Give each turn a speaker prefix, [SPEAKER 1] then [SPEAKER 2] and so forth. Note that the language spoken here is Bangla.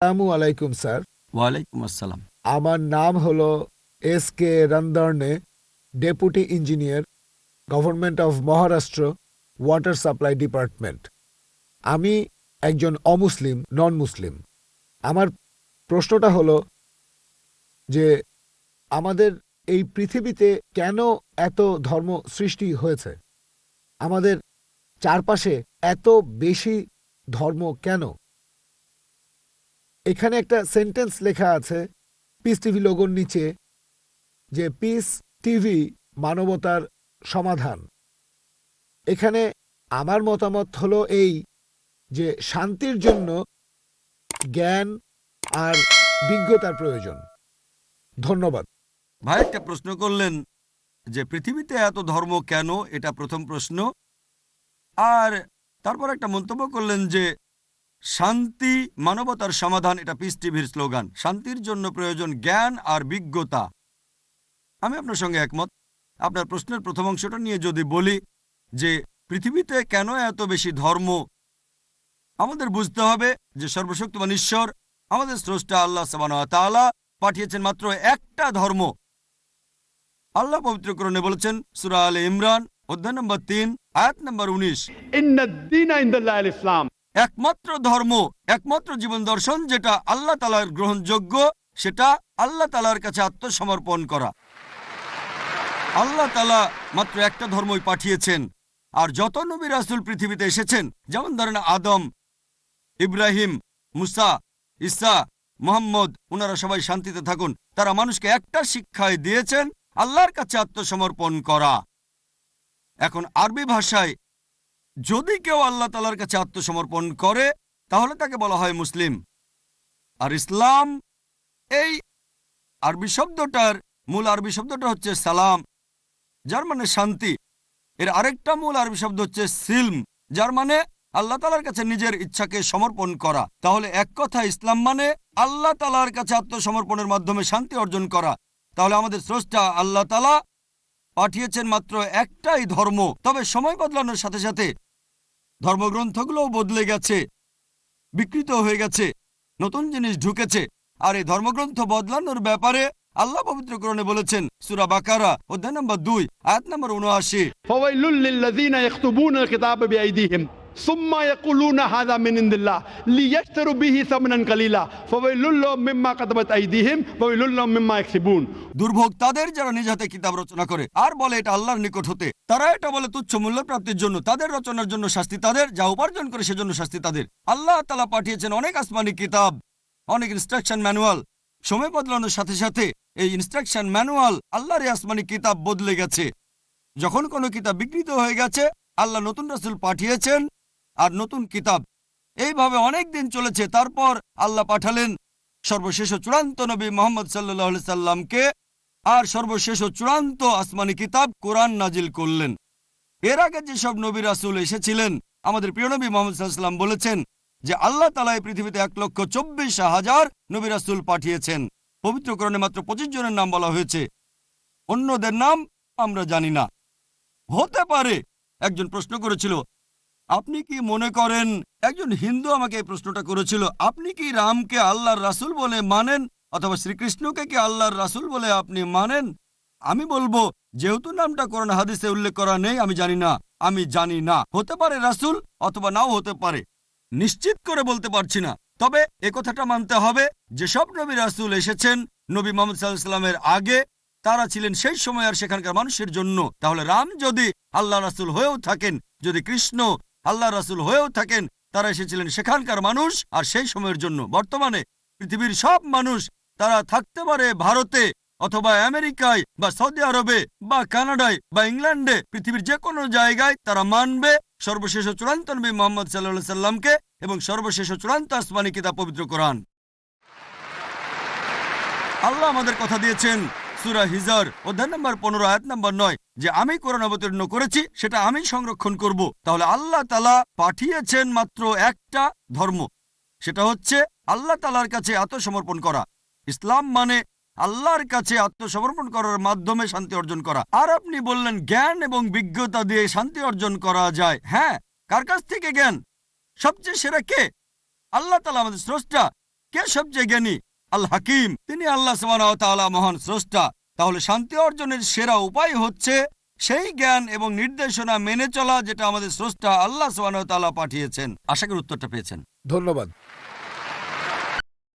[SPEAKER 1] আসসালামু আলাইকুম স্যার।
[SPEAKER 2] ওয়ালাইকুম আসসালাম।
[SPEAKER 1] আমার নাম হলো SK Randarne, deputy engineer, government of Maharashtra, water supply department. আমি একজন অমুসলিম, নন মুসলিম। আমার প্রশ্নটা হলো যে আমাদের এই পৃথিবীতে কেন এত ধর্ম সৃষ্টি হয়েছে? আমাদের চারপাশে এত বেশি ধর্ম কেন? এখানে একটা সেন্টেন্স লেখা আছে পিস টিভি লোগোর নিচে, যে পিস টিভি মানবতার সমাধান। এখানে আমার মতামত হলো এই, যে শান্তির জন্য জ্ঞান আর বিজ্ঞতার প্রয়োজন। ধন্যবাদ।
[SPEAKER 2] ভাই একটা প্রশ্ন করলেন যে পৃথিবীতে এত ধর্ম কেন, এটা প্রথম প্রশ্ন। আর তারপর একটা মন্তব্য করলেন যে শান্তি মানবতার সমাধান, এটা পিস টিভির স্লোগান। শান্তির জন্য প্রয়োজন জ্ঞান আর বিজ্ঞতা। আমি আপনার সঙ্গে একমত। আপনার প্রশ্নের প্রথম অংশটা নিয়ে যদি বলি যে পৃথিবীতে কেন এত বেশি ধর্ম, আমাদের বুঝতে হবে যে সর্বশক্তিমান ঈশ্বর, আমাদের স্রষ্টা আল্লাহ সুবহানাহু ওয়া তাআলা পাঠিয়েছেন মাত্র একটা ধর্ম। আল্লাহ পবিত্র কোরআনে বলেছেন, সূরা আলে ইমরান অধ্যায় নম্বর 3 আয়াত নম্বর 19,
[SPEAKER 3] ইন্নাদ-দীনা ইনদাল্লাহিল ইসলাম।
[SPEAKER 2] একমাত্র ধর্ম, একমাত্র জীবন দর্শন যেটা আল্লাহ তাআলার গ্রহণযোগ্য, সেটা আল্লাহ তাআলার কাছে আত্মসমর্পণ করা। আল্লাহ তাআলা মাত্র একটা ধর্মই পাঠিয়েছেন। আর যত নবী রাসূল পৃথিবীতে এসেছেন, যেমন ধরেন আদম, ইব্রাহিম, মুসা, ঈসা, মুহাম্মদ, ওনারা সবাই শান্তিতে থাকুন। তারা মানুষকে একটা শিক্ষাই দিয়েছেন, আল্লাহর কাছে আত্মসমর্পণ করা। এখন আরবি ভাষায় যদি কেউ আল্লাহ তাআলার কাছে আত্মসমর্পণ করে তাহলে তাকে বলা হয় মুসলিম। আর ইসলাম, এই আরবি শব্দটার মূল আরবি শব্দটা হচ্ছে সালাম, যার মানে শান্তি। এর আরেকটা মূল আরবি শব্দ হচ্ছে সিলম, যার মানে আল্লাহ তাআলার কাছে নিজের ইচ্ছাকে সমর্পণ করা। তাহলে এক কথা ইসলাম মানে আল্লাহ তাআলার কাছে আত্মসমর্পণের মাধ্যমে শান্তি অর্জন করা। তাহলে আমাদের স্রষ্টা আল্লাহ তাআলা পাঠিয়েছেন মাত্র একটাই ধর্ম। তবে সময় বদলানোর সাথে সাথে ধর্মগ্রন্থগুলোও বদলে গেছে, বিকৃত হয়ে গেছে, নতুন জিনিস ঢুকেছে। আর এই ধর্মগ্রন্থ বদলানোর ব্যাপারে আল্লাহ পবিত্র কোরআনে বলেছেন, সূরা বাকারা অধ্যায় নম্বর 2 আয়াত নম্বর 79,
[SPEAKER 3] ফাওয়াইলুল লিল্লাযীনা ইয়াকতুবুনাল কিতাবা বিআইদিহিম সুম্মা ইয়াকুলুনা হাযা মিন ইনদিল্লাহ লিয়াশতারু বিহি সামানান কালিলা ফাওয়াইলুল লাহুম মিম্মা কাতাবাত আইদিহিম ওয়াইলুল লাহুম মিম্মা ইয়াকসিবুন।
[SPEAKER 2] দুর্ভোগ তাদের যারা নিজ হাতে কিতাব রচনা করে আর বলে এটা আল্লাহর নিকট হতে। তারা এটা বলে তুচ্ছ মূল্য প্রাপ্তির জন্য। তাদের রচনার জন্য শাস্তি তাদের, যা উপার্জন করে সেজন্য শাস্তি তাদের। আল্লাহ তাআলা পাঠিয়েছেন অনেক আসমানি কিতাব, অনেক ইনস্ট্রাকশন ম্যানুয়াল। সময় বদলানোর সাথে সাথে এই ইনস্ট্রাকশন ম্যানুয়াল, আল্লাহর এই আসমানি কিতাব বদলে গেছে। যখন কোনো কিতাব বিকৃত হয়ে গেছে, আল্লাহ নতুন রাসূল পাঠিয়েছেন আর নতুন কিতাব। এইভাবে অনেক দিন চলেছে। তারপর আল্লাহ পাঠালেন সর্বশেষ ও চূড়ান্ত নবী মুহাম্মদ সাল্লাল্লাহু আলাইহি সাল্লামকে, আর সর্বশেষ ও চূড়ান্ত আসমানি কিতাব কোরআন নাজিল করলেন। এর আগে যেসব নবী রাসূল এসেছিলেন, আমাদের প্রিয় নবী মুহাম্মদ সাল্লাল্লাহু আলাইহি সাল্লাম বলেছেন যে আল্লাহ তাআলা এই পৃথিবীতে 1,24,000 নবী রাসূল পাঠিয়েছেন। পবিত্র কোরআনে মাত্র 25 জনের নাম বলা হয়েছে, অন্যদের নাম আমরা জানি না। হতে পারে একজন প্রশ্ন করেছিল, আপনি কি মনে করেন, একজন হিন্দু আমাকে এই প্রশ্নটা করেছিল, আপনি কি রামকে আল্লাহর রাসূল বলে মানেন, অথবা শ্রীকৃষ্ণকে কি আল্লাহর রাসূল বলে আপনি মানেন? আমি বলবো, যেহেতু নামটা কোরআন হাদিসে উল্লেখ করা নেই, আমি জানি না। হতে পারে রাসূল, অথবা নাও হতে পারে, নিশ্চিত করে বলতে পারছি না। তবে এ কথাটা মানতে হবে, যেসব নবী রাসূল এসেছেন নবী মুহাম্মদ সাল্লাল্লাহু আলাইহি সাল্লামের আগে, তারা ছিলেন সেই সময় আর সেখানকার মানুষের জন্য। তাহলে রাম যদি আল্লাহ রাসূল হয়েও থাকেন, যদি কৃষ্ণ আল্লাহ রাসূল হয়েও থাকেন, তারা এসেছিলেন সেখানকার মানুষ আর সেই সময়ের জন্য। বর্তমানে পৃথিবীর সব মানুষ, তারা থাকতে পারে ভারতে অথবা আমেরিকায় বা সৌদি আরবে বা কানাডায় বা ইংল্যান্ডে, পৃথিবীর যে কোনো জায়গায় তারা মানবে সর্বশেষ ও চূড়ান্ত নবী মুহাম্মদ সাল্লাল্লাহু আলাইহি সাল্লামকে এবং সর্বশেষ ও চূড়ান্ত আসমানি কিতাব পবিত্র কোরআন। আল্লাহ আমাদের কথা দিয়েছেন সূরা হিজর অধ্যায় নম্বর 15 আয়াত নম্বর 9, যে আমি কোরআন অবতীর্ণ করেছি, সেটা আমি সংরক্ষণ করব। তাহলে আল্লাহ তাআলা পাঠিয়েছেন মাত্র একটা ধর্ম, সেটা হচ্ছে আল্লাহ তাআলার কাছে আত্মসমর্পণ করা। ইসলাম মানে আল্লাহর কাছে আত্মসমর্পণ করার মাধ্যমে শান্তি অর্জন করা। আর আপনি বললেন জ্ঞান এবং বিজ্ঞতা দিয়ে শান্তি অর্জন করা যায়। হ্যাঁ, কার কাছ থেকে জ্ঞান? সবচেয়ে সেরা কে? আল্লাহ তাআলা, আমাদের স্রষ্টা। কে সবচেয়ে জ্ঞানী? আল হাকিম, তিনি আল্লাহ সুবহানাহু ওয়া তাআলা মহান স্রষ্টা। তাহলে শান্তি অর্জনের সেরা উপায় হচ্ছে সেই জ্ঞান এবং নির্দেশনা মেনে চলা যেটা আমাদের স্রষ্টা আল্লাহ সুবহানাহু ওয়া তাআলা পাঠিয়েছেন। আশা করি উত্তরটা পেয়েছেন।
[SPEAKER 1] ধন্যবাদ।